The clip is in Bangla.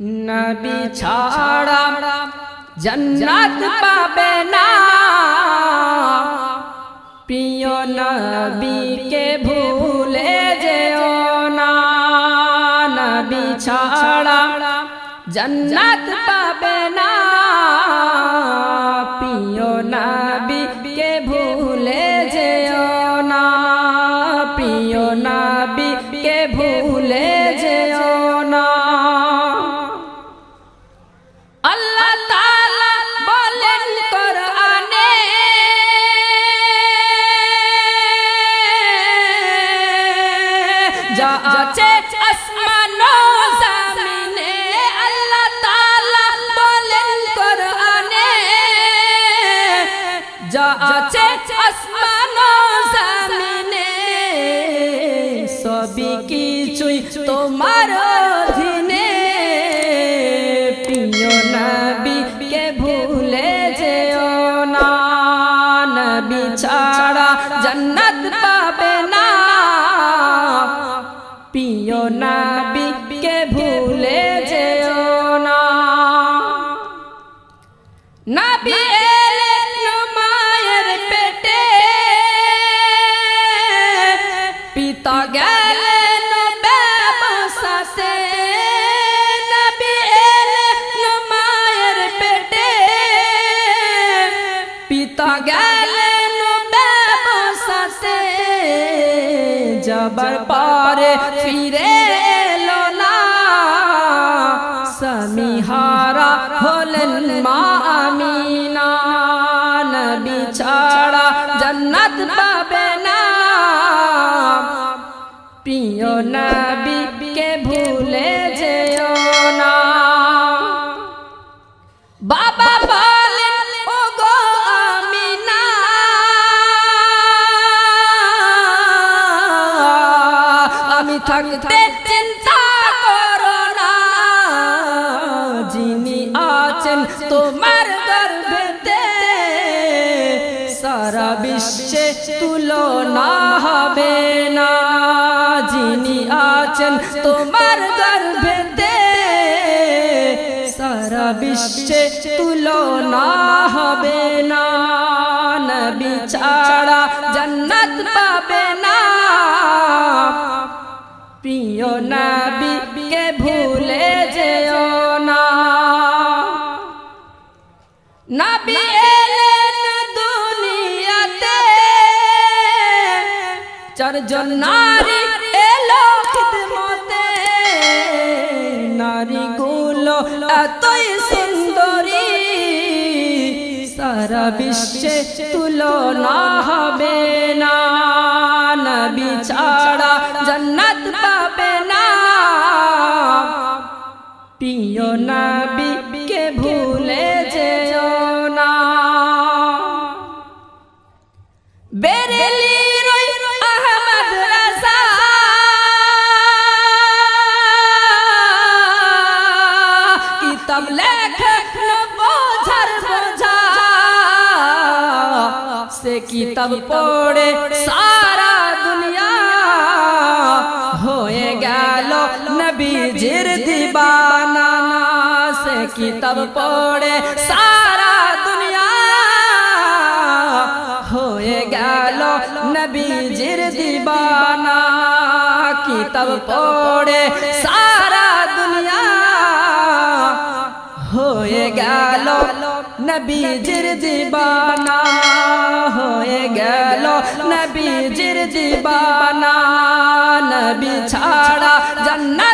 নবী ছাড়া জান্নাত পাবে না, প্রিয় নবীকে ভুলে যেও না। নবী ছাড়া জান্নাত পাবে না, প্রিয় নবীকে ভুলে যেও না, প্রিয় নবীকে ভুলে যেও না। আল্লাহ তাআলা বলেন কোরআনে, যা আছে আসমান ও জমিনে। আল্লাহ তাআলা বলেন কোরআনে, যা আছে আসমান ও জমিনে, সবই কিছুই তোমার অধীনে। প্রিয় নবীকে ভুলে যেও না, নবী ছাড়া জান্নাত পাবে না, প্রিয় নবীকে ভুলে যেও না। নবী এলেন মায়ের পেটে, পিতা গেলেন ব্যবসাতে। নবী এলেন মায়ের পেটে, পিতা গেলেন ব্যবসাতে। যাবার পরে ফিরে এলো না, স্বামী হারা হলেন মা আমিনা। নবী ছাড়া জান্নাত পাবে না, প্রিয় নবীকে ভুলে যেও না। বাবা বলেন ওগো আমিনা, আমি থাকতে চিন্তা করো না, যিনি আছেন তোমার গর্ভেতে, সারা বিশ্বে তুলনা হবে না। যিনি আছেন তোমার গর্ভেতে, সারা বিশ্বে তুলনা হবে না। নবী ছাড়া জান্নাত পাবে না, প্রিয় নবীকে ভুলে যেও না। নবী এলেন দুনিয়াতে, চারজন নারী এলো খিদমতে। নারীগুলো এতই সুন্দরী, সারা বিশ্বে তুলনা হবে না। নবী ছাড়া জান্নাত পাবে না, প্রিয় নবীকে ভুলে যেও না। বেরেলির আহমদ রাজা কিতাব লেখেন বোঝার বোঝা, সে কিতাব পড়ে সারা দুনিয়া হয়ে গেল নবীজির দিবানা। সে কিতাব পড়ে সারা দুনিয়া হয়ে গেল নবীজির দিবানা। কিতাব পড়ে সারা দুনিয়া হয়ে গেল নবীজির দিবানা, হয়ে গেল নবীজির দিবানা। নবী ছাড়া জান্নাত